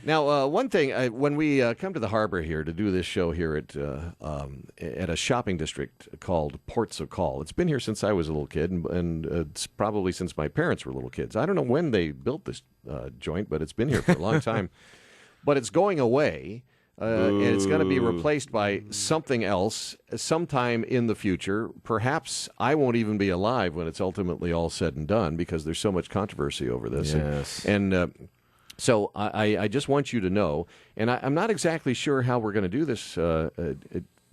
Now, one thing, when we come to the harbor here to do this show here at a shopping district called Ports of Call, it's been here since I was a little kid, and it's probably since my parents were little kids. I don't know when they built this joint, but it's been here for a long time. But it's going away, and it's going to be replaced by something else sometime in the future. Perhaps I won't even be alive when it's ultimately all said and done because there's so much controversy over this. Yes. So I just want you to know, and I'm not exactly sure how we're going to do this,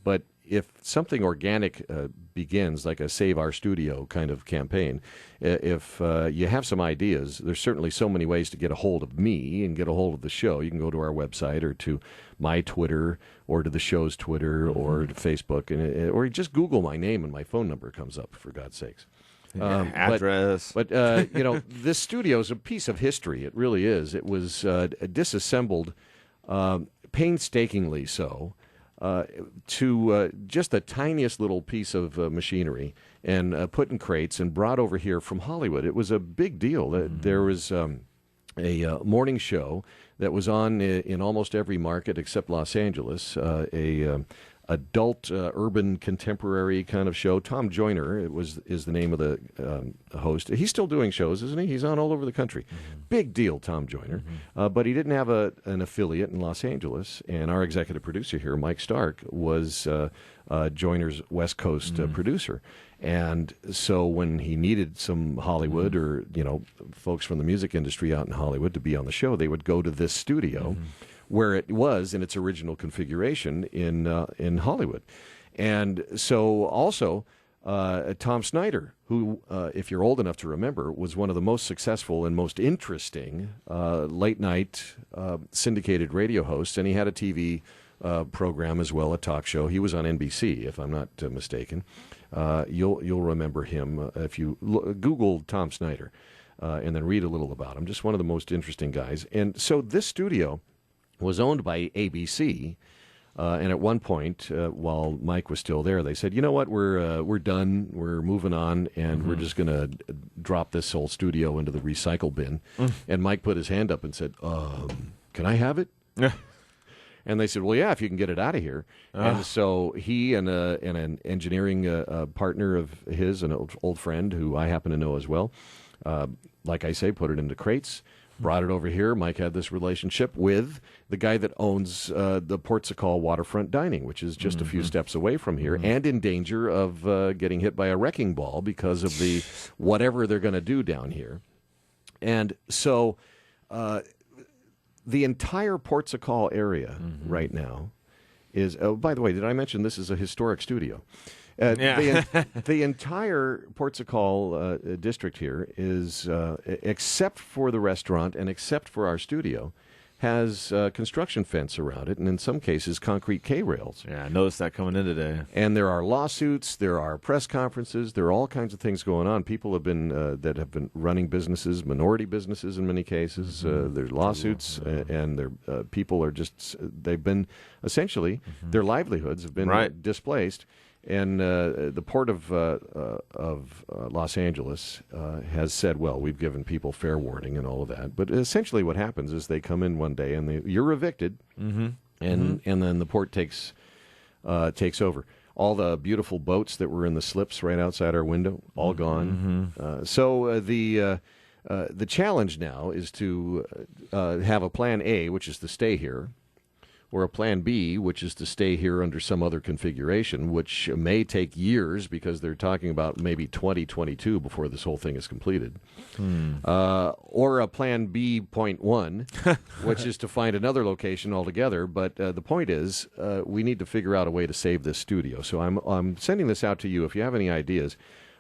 but if something organic begins, like a Save Our Studio kind of campaign, if you have some ideas, there's certainly so many ways to get a hold of me and get a hold of the show. You can go to our website or to my Twitter or to the show's Twitter or to Facebook, or just Google my name and my phone number comes up, for God's sakes. Address. But this studio is a piece of history. It really is. It was disassembled painstakingly so to just the tiniest little piece of machinery and put in crates and brought over here from Hollywood. It was a big deal. There was a morning show that was on in almost every market except Los Angeles, adult urban contemporary kind of show. Tom Joyner is the name of the host. He's still doing shows, isn't he? He's on all over the country. Big deal, Tom Joyner. But he didn't have an affiliate in Los Angeles, and our executive producer here, Mike Stark, was Joyner's West Coast producer. And so when he needed some Hollywood or folks from the music industry out in Hollywood to be on the show, they would go to this studio where it was in its original configuration in Hollywood. And so also Tom Snyder, who, if you're old enough to remember, was one of the most successful and most interesting late-night syndicated radio hosts, and he had a TV program as well, a talk show. He was on NBC, if I'm not mistaken. You'll remember him if you Google Tom Snyder and then read a little about him. Just one of the most interesting guys. And so this studio was owned by ABC, and at one point, while Mike was still there, they said, "You know what? We're done. We're moving on, and we're just going to drop this whole studio into the recycle bin." And Mike put his hand up and said, "Can I have it?" And they said, "Well, yeah, if you can get it out of here." And so he and an engineering partner of his, an old friend who I happen to know as well, like I say, put it into crates. Brought it over here. Mike had this relationship with the guy that owns the Ports of Call Waterfront Dining, which is just a few steps away from here, and in danger of getting hit by a wrecking ball because of the whatever they're going to do down here. And so the entire Ports of Call area right now is, oh, by the way, did I mention this is a historic studio? The entire Ports of Call district here is, except for the restaurant and except for our studio, has construction fence around it, and in some cases, concrete K-rails. Yeah, I noticed that coming in today. And there are lawsuits, there are press conferences, there are all kinds of things going on. People have been that have been running businesses, minority businesses in many cases. There's lawsuits, and people are just, they've been, essentially, their livelihoods have been displaced. And the Port of Los Angeles has said, well, we've given people fair warning and all of that. But essentially what happens is they come in one day and you're evicted, and then the port takes over. All the beautiful boats that were in the slips right outside our window, all gone. So the challenge now is to have a plan A, which is to stay here, or a plan B, which is to stay here under some other configuration, which may take years because they're talking about maybe 2022 before this whole thing is completed. Or a plan B.1, which is to find another location altogether. But the point is, we need to figure out a way to save this studio. So I'm sending this out to you if you have any ideas.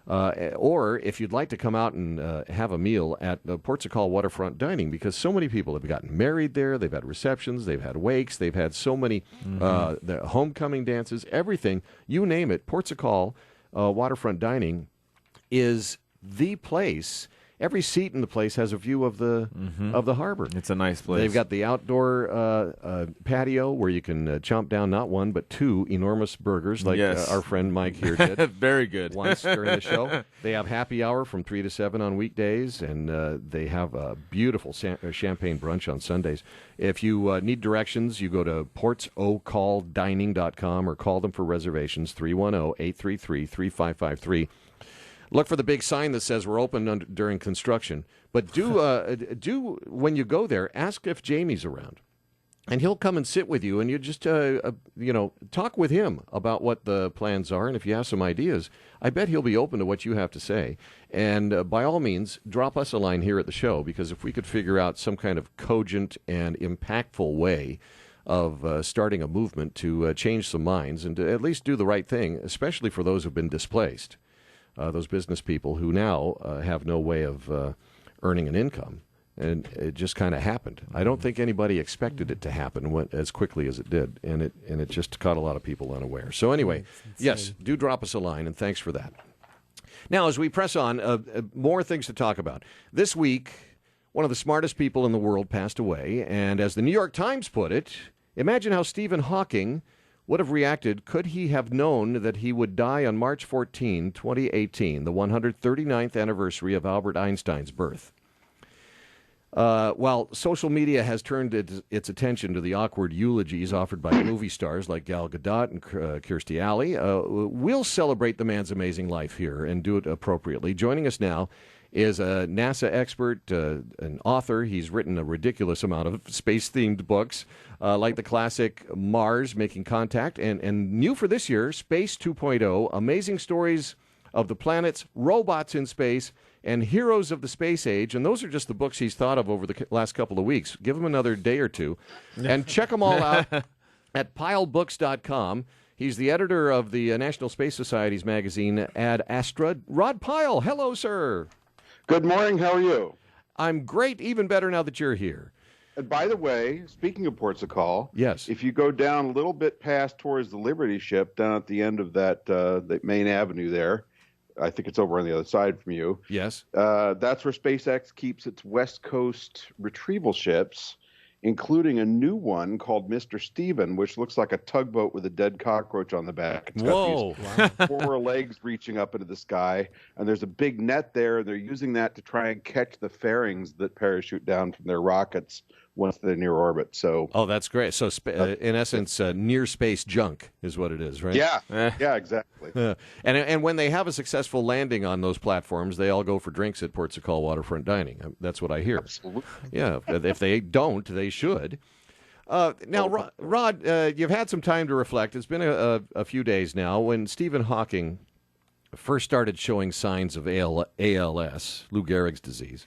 Or if you'd like to come out and have a meal at the Ports of Call Waterfront Dining, because so many people have gotten married there, they've had receptions, they've had wakes, they've had so many the homecoming dances, everything, you name it. Ports of Call Waterfront Dining is the place, every seat in the place has a view of the harbor. It's a nice place. They've got the outdoor patio where you can chomp down not one but two enormous burgers, like our friend Mike here did. Very good. Once during the show. They have happy hour from 3 to 7 on weekdays, and they have a beautiful champagne brunch on Sundays. If you need directions, you go to portsocalldining.com or call them for reservations, 310-833-3553. Look for the big sign that says we're open during construction. But do when you go there, ask if Jamie's around. And he'll come and sit with you, and you just, talk with him about what the plans are. And if you have some ideas, I bet he'll be open to what you have to say. And by all means, drop us a line here at the show, because if we could figure out some kind of cogent and impactful way of starting a movement to change some minds and to at least do the right thing, especially for those who've been displaced, those business people who now have no way of earning an income. And it just kind of happened. I don't think anybody expected it to happen as quickly as it did, and it just caught a lot of people unaware. So anyway, yes, do drop us a line, and thanks for that. Now, as we press on, more things to talk about. This week, one of the smartest people in the world passed away, and as the New York Times put it, imagine how Stephen Hawking would have reacted could he have known that he would die on March 14, 2018, the 139th anniversary of Albert Einstein's birth. While social media has turned its attention to the awkward eulogies offered by movie stars like Gal Gadot and Kirstie Alley, we'll celebrate the man's amazing life here and do it appropriately. Joining us now is a NASA expert, an author. He's written a ridiculous amount of space-themed books, like the classic Mars, Making Contact, and new for this year, Space 2.0, Amazing Stories of the Planets, Robots in Space, and Heroes of the Space Age. And those are just the books he's thought of over the last couple of weeks. Give him another day or two. And check them all out at pilebooks.com. He's the editor of the National Space Society's magazine, Ad Astra. Rod Pyle, hello, sir. Good morning. How are you? I'm great, even better now that you're here. And by the way, speaking of ports of call, yes, if you go down a little bit past towards the Liberty ship, down at the end of that the main avenue there, I think it's over on the other side from you. Yes. That's where SpaceX keeps its West Coast retrieval ships, including a new one called Mr. Steven, which looks like a tugboat with a dead cockroach on the back. It's got these 4 legs reaching up into the sky, and there's a big net there, and they're using that to try and catch the fairings that parachute down from their rockets once they're near orbit. So, that's great. So, in essence, near space junk is what it is, right? Yeah, yeah, exactly. And when they have a successful landing on those platforms, they all go for drinks at Ports of Call Waterfront Dining. That's what I hear. Absolutely. Yeah, if they don't, they should. Now, Rod, you've had some time to reflect. It's been a few days now. When Stephen Hawking first started showing signs of ALS, Lou Gehrig's disease,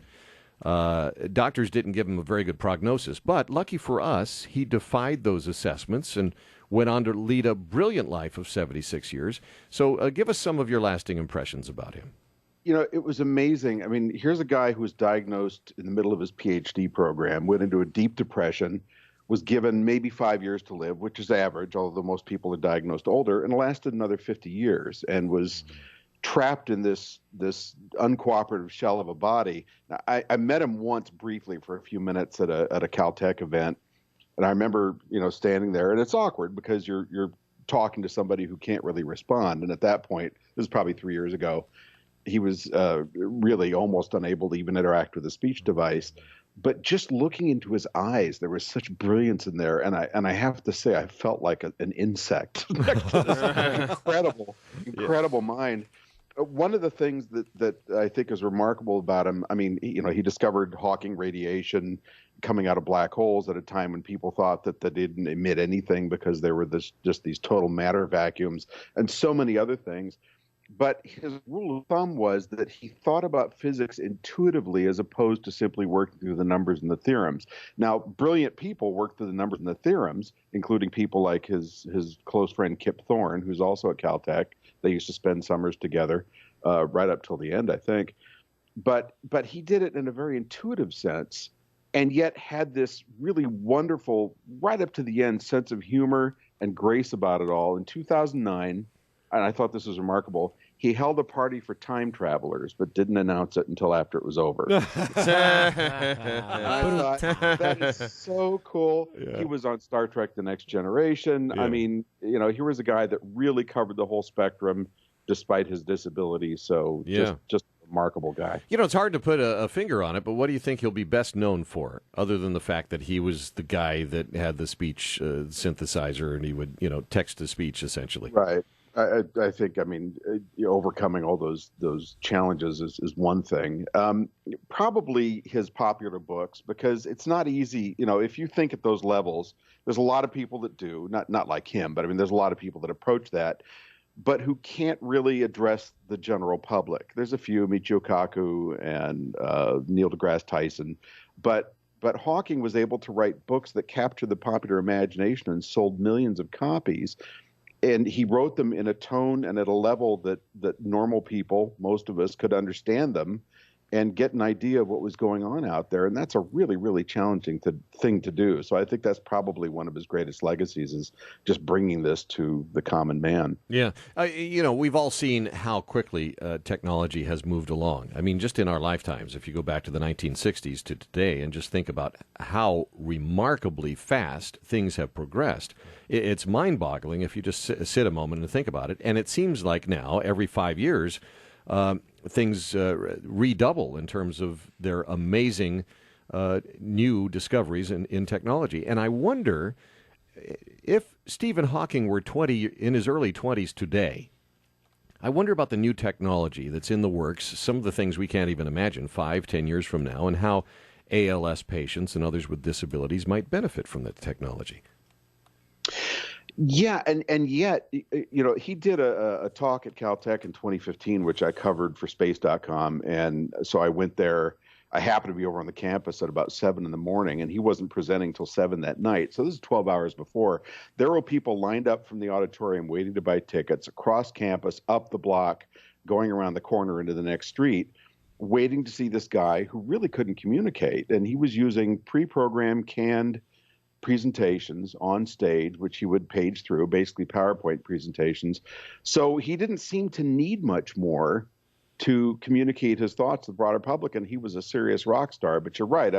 doctors didn't give him a very good prognosis, but lucky for us, he defied those assessments and went on to lead a brilliant life of 76 years. So give us some of your lasting impressions about him. You know, it was amazing. I mean, here's a guy who was diagnosed in the middle of his PhD program, went into a deep depression, was given maybe 5 years to live, which is average, although most people are diagnosed older, and lasted another 50 years and was trapped in this uncooperative shell of a body. Now, I met him once briefly for a few minutes at a Caltech event, and I remember, standing there, and it's awkward because you're talking to somebody who can't really respond. And at that point, this is probably 3 years ago, he was really almost unable to even interact with a speech device. But just looking into his eyes, there was such brilliance in there, and I have to say, I felt like an insect next to this incredible mind. One of the things that I think is remarkable about him, I mean, he discovered Hawking radiation coming out of black holes at a time when people thought that they didn't emit anything because there were just these total matter vacuums and so many other things. But his rule of thumb was that he thought about physics intuitively as opposed to simply working through the numbers and the theorems. Now, brilliant people work through the numbers and the theorems, including people like his close friend Kip Thorne, who's also at Caltech. They used to spend summers together right up till the end, I think. But he did it in a very intuitive sense, and yet had this really wonderful, right up to the end, sense of humor and grace about it all. In 2009, and I thought this was remarkable, he held a party for time travelers, but didn't announce it until after it was over. I thought, that is so cool. Yeah. He was on Star Trek The Next Generation. Yeah. I mean, here was a guy that really covered the whole spectrum despite his disability. So just a remarkable guy. It's hard to put a finger on it, but what do you think he'll be best known for, other than the fact that he was the guy that had the speech synthesizer and he would, text to speech essentially? Right. I think, overcoming all those challenges is one thing. Probably his popular books, because it's not easy. If you think at those levels, there's a lot of people that do, not like him, but there's a lot of people that approach that, but who can't really address the general public. There's a few, Michio Kaku and Neil deGrasse Tyson, but Hawking was able to write books that captured the popular imagination and sold millions of copies. And he wrote them in a tone and at a level that normal people, most of us, could understand them and get an idea of what was going on out there. And that's a really, really challenging thing to do. So I think that's probably one of his greatest legacies, is just bringing this to the common man. Yeah. We've all seen how quickly technology has moved along. Just in our lifetimes, if you go back to the 1960s to today and just think about how remarkably fast things have progressed, it's mind-boggling if you just sit a moment and think about it. And it seems like now, every 5 years, things redouble in terms of their amazing new discoveries in technology. And I wonder if Stephen Hawking were in his early 20s today, I wonder about the new technology that's in the works, some of the things we can't even imagine 5-10 years from now, and how ALS patients and others with disabilities might benefit from the technology. Yeah, and yet, he did a talk at Caltech in 2015, which I covered for Space.com, and so I went there. I happened to be over on the campus at about 7 in the morning, and he wasn't presenting till 7 that night. So this is 12 hours before. There were people lined up from the auditorium waiting to buy tickets across campus, up the block, going around the corner into the next street, waiting to see this guy who really couldn't communicate. And he was using pre-programmed, canned presentations on stage, which he would page through, basically PowerPoint presentations. So he didn't seem to need much more to communicate his thoughts to the broader public, and he was a serious rock star. But you're right.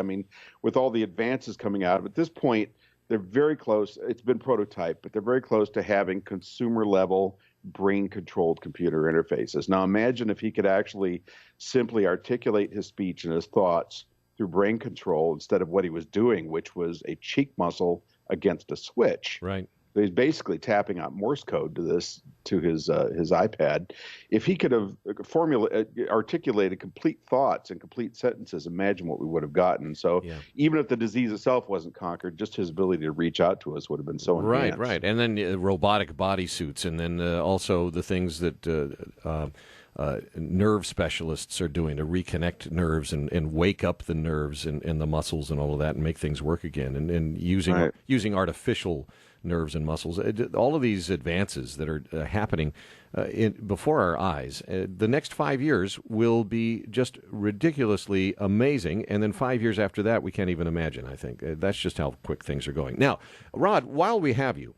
With all the advances coming out at this point, they're very close. It's been prototyped, but they're very close to having consumer-level, brain-controlled computer interfaces. Now imagine if he could actually simply articulate his speech and his thoughts through brain control instead of what he was doing, which was a cheek muscle against a switch. Right. So he's basically tapping out Morse code to his iPad. If he could have articulated complete thoughts and complete sentences, imagine what we would have gotten. So even if the disease itself wasn't conquered, just his ability to reach out to us would have been so enhanced. Right. And then robotic bodysuits, and then also the things that nerve specialists are doing to reconnect nerves and wake up the nerves and the muscles and all of that and make things work again, and using artificial nerves and muscles. All of these advances that are happening before our eyes. The next 5 years will be just ridiculously amazing, and then 5 years after that, we can't even imagine, I think. That's just how quick things are going. Now, Rod, while we have you,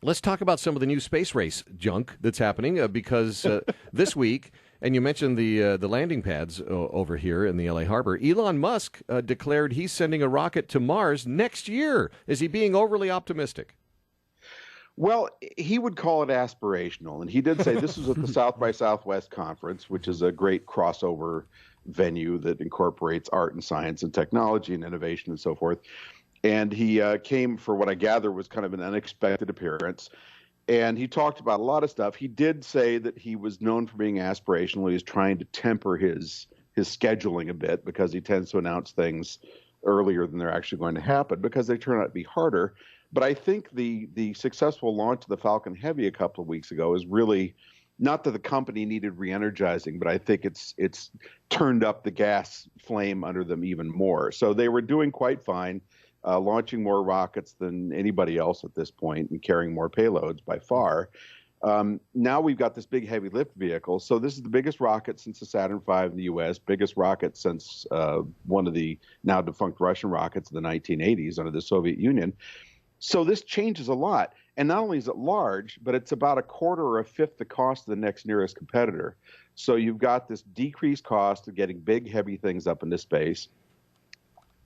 let's talk about some of the new space race junk that's happening, because this week, and you mentioned the landing pads over here in the L.A. Harbor, Elon Musk declared he's sending a rocket to Mars next year. Is he being overly optimistic? Well, he would call it aspirational, and he did say this was at the South by Southwest conference, which is a great crossover venue that incorporates art and science and technology and innovation and so forth. And he came for what I gather was kind of an unexpected appearance. And he talked about a lot of stuff. He did say that he was known for being aspirational. He was trying to temper his scheduling a bit, because he tends to announce things earlier than they're actually going to happen, because they turn out to be harder. But I think the successful launch of the Falcon Heavy a couple of weeks ago is really, not that the company needed re-energizing, but I think it's turned up the gas flame under them even more. So they were doing quite fine. Launching more rockets than anybody else at this point and carrying more payloads by far. Now we've got this big heavy lift vehicle. So this is the biggest rocket since the Saturn V in the U.S., biggest rocket since one of the now defunct Russian rockets in the 1980s under the Soviet Union. So this changes a lot. And not only is it large, but it's about a quarter or a fifth the cost of the next nearest competitor. So you've got this decreased cost of getting big, heavy things up into space.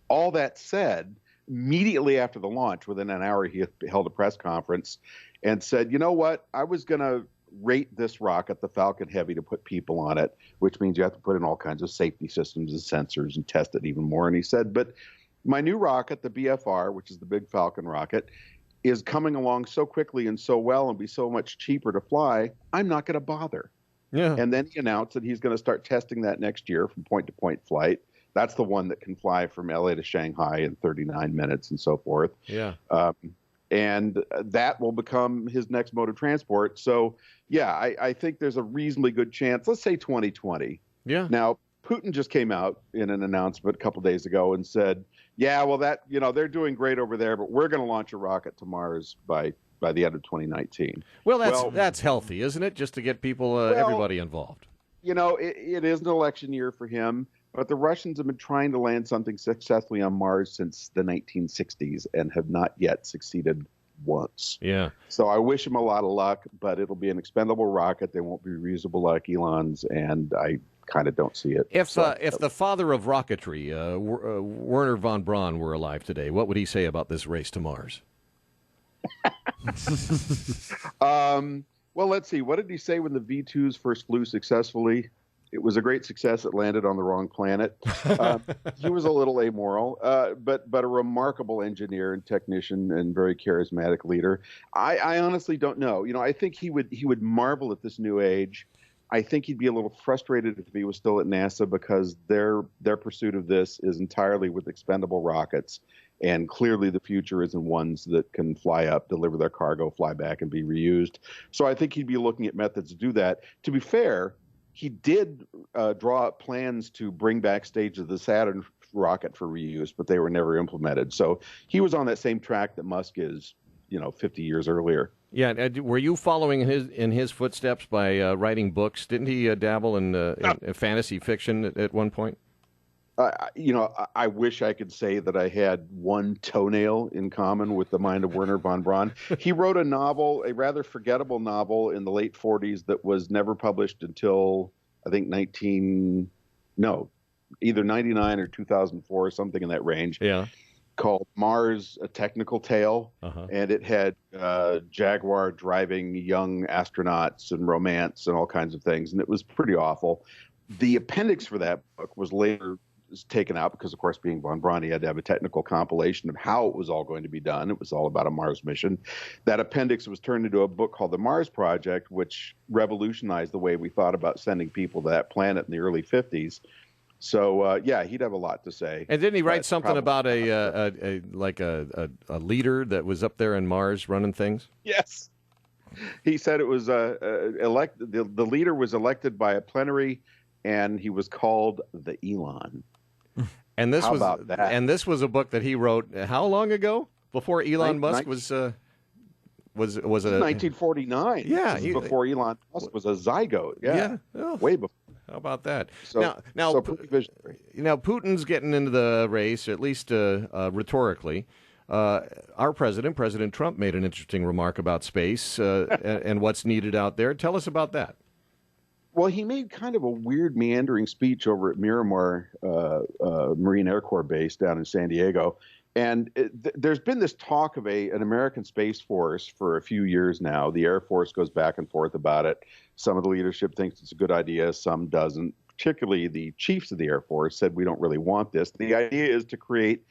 All that said, immediately after the launch, within an hour, he held a press conference and said, you know what, I was going to rate this rocket, the Falcon Heavy, to put people on it, which means you have to put in all kinds of safety systems and sensors and test it even more. And he said, but my new rocket, the BFR, which is the big Falcon rocket, is coming along so quickly and so well and be so much cheaper to fly, I'm not going to bother. Yeah. And then he announced that he's going to start testing that next year from point-to-point flight. That's the one that can fly from LA to Shanghai in 39 minutes and so forth. Yeah. And that will become his next mode of transport. So, yeah, I think there's a reasonably good chance. Let's say 2020. Yeah. Now, Putin just came out in an announcement a couple days ago and said, yeah, well, they're doing great over there, but we're going to launch a rocket to Mars by the end of 2019. Well, that's healthy, isn't it? Just to get people, everybody involved. It is an election year for him, but the Russians have been trying to land something successfully on Mars since the 1960s and have not yet succeeded once. Yeah. So I wish him a lot of luck, but it'll be an expendable rocket. They won't be reusable like Elon's, and I kind of don't see it. If the father of rocketry, Werner von Braun, were alive today, what would he say about this race to Mars? Well, let's see. What did he say when the V2s first flew successfully? It was a great success. It landed on the wrong planet. He was a little amoral, but a remarkable engineer and technician and very charismatic leader. I honestly don't know. I think he would marvel at this new age. I think he'd be a little frustrated if he was still at NASA because their pursuit of this is entirely with expendable rockets. And clearly the future is in ones that can fly up, deliver their cargo, fly back, and be reused. So I think he'd be looking at methods to do that. To be fair, he did draw up plans to bring back stages of the Saturn rocket for reuse, but they were never implemented. So he was on that same track that Musk is, 50 years earlier. Yeah, were you following in his footsteps by writing books? Didn't he dabble in fantasy fiction at one point? I wish I could say that I had one toenail in common with the mind of Werner von Braun. He wrote a novel, a rather forgettable novel in the late 40s that was never published until, I think, either 99 or 2004, something in that range. Yeah. Called Mars, A Technical Tale. Uh-huh. And it had Jaguar driving young astronauts and romance and all kinds of things. And it was pretty awful. The appendix for that book was later taken out because, of course, being von Braun, he had to have a technical compilation of how it was all going to be done. It was all about a Mars mission. That appendix was turned into a book called The Mars Project, which revolutionized the way we thought about sending people to that planet in the early 50s. So, yeah, he'd have a lot to say. And didn't he write something about a leader that was up there in Mars running things? Yes. He said it was elected. The leader was elected by a plenary, and he was called the Elon. And this about that? And this was a book that he wrote how long ago? Before Elon Musk was a 1949. Yeah, this is before Elon Musk was a zygote. Yeah. Oh, way before. How about that? So pretty visionary. Now Putin's getting into the race, at least rhetorically. Our President Trump, made an interesting remark about space and what's needed out there. Tell us about that. Well, he made kind of a weird, meandering speech over at Miramar Marine Air Corps Base down in San Diego. And there's been this talk of an American Space Force for a few years now. The Air Force goes back and forth about it. Some of the leadership thinks it's a good idea, some doesn't. Particularly the chiefs of the Air Force said, we don't really want this. The idea is to create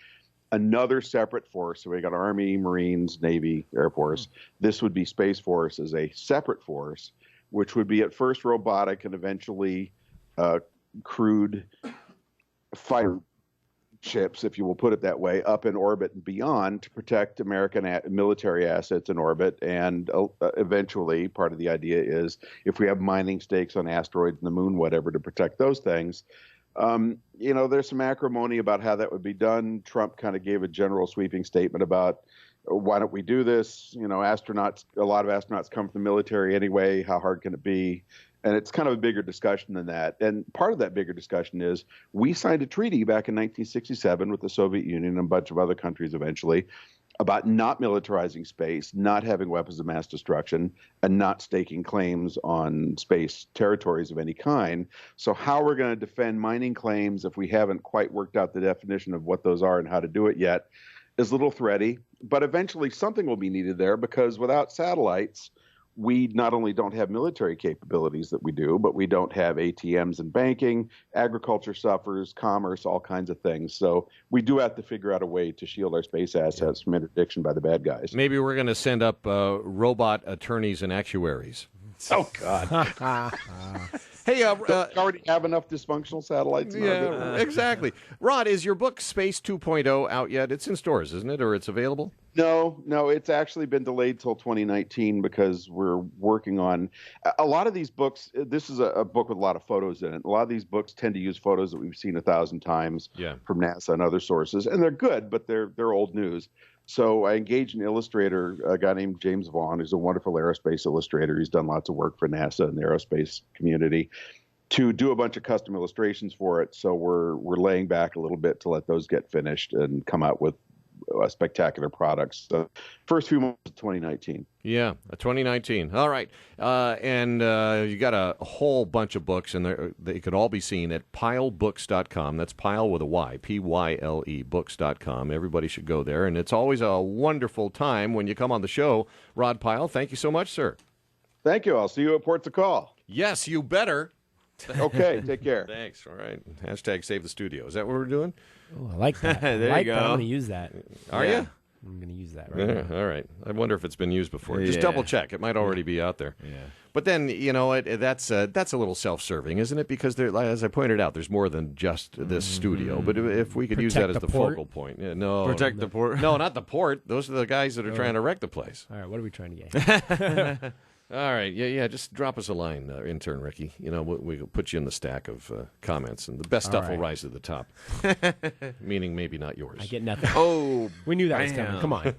another separate force. So we got Army, Marines, Navy, Air Force. This would be Space Force as a separate force, which would be at first robotic and eventually crewed fighter ships, if you will put it that way, up in orbit and beyond to protect American military assets in orbit. And eventually, part of the idea is if we have mining stakes on asteroids and the moon, whatever, to protect those things. There's some acrimony about how that would be done. Trump kind of gave a general sweeping statement about why don't we do this? A lot of astronauts come from the military anyway. How hard can it be? And it's kind of a bigger discussion than that. And part of that bigger discussion is we signed a treaty back in 1967 with the Soviet Union and a bunch of other countries eventually about not militarizing space, not having weapons of mass destruction, and not staking claims on space territories of any kind. So how we're going to defend mining claims if we haven't quite worked out the definition of what those are and how to do it yet is a little thready. But eventually something will be needed there, because without satellites, we not only don't have military capabilities that we do, but we don't have ATMs and banking, agriculture suffers, commerce, all kinds of things. So we do have to figure out a way to shield our space assets from interdiction by the bad guys. Maybe we're going to send up robot attorneys and actuaries. Oh, God. Hey, we already have enough dysfunctional satellites. Yeah, exactly. Rod, is your book Space 2.0 out yet? It's in stores, isn't it? Or it's available? No, it's actually been delayed till 2019 because we're working on a lot of these books. This is a book with a lot of photos in it. A lot of these books tend to use photos that we've seen 1,000 times from NASA and other sources, and they're good, but they're old news. So I engaged an illustrator, a guy named James Vaughn, who's a wonderful aerospace illustrator. He's done lots of work for NASA and the aerospace community, to do a bunch of custom illustrations for it. So we're laying back a little bit to let those get finished and come out with spectacular products. So first few months of 2019. Yeah, 2019. All right. And you got a whole bunch of books, and they could all be seen at pylebooks.com. That's Pyle with a Y, P-Y-L-E, books.com. Everybody should go there. And it's always a wonderful time when you come on the show. Rod Pyle, thank you so much, sir. Thank you. I'll see you at Ports of Call. Yes, you better. Okay, take care. Thanks. All right. Hashtag save the studio. Is that what we're doing? Oh, I like that. There you go. I'm going to use that. Are you? I'm going to use that right now. All right. I wonder if it's been used before. Just double check. It might already be out there. Yeah. But then, that's a little self-serving, isn't it? Because as I pointed out, there's more than just this studio. But if we could use that as the focal point. Yeah, no. Protect the port. No, not the port. Those are the guys that are trying to wreck the place. All right, what are we trying to get? All right. Yeah. Just drop us a line, intern Ricky. We'll put you in the stack of comments, and the best stuff will rise to the top. Meaning maybe not yours. I get nothing. Oh, we knew that was coming. Come on.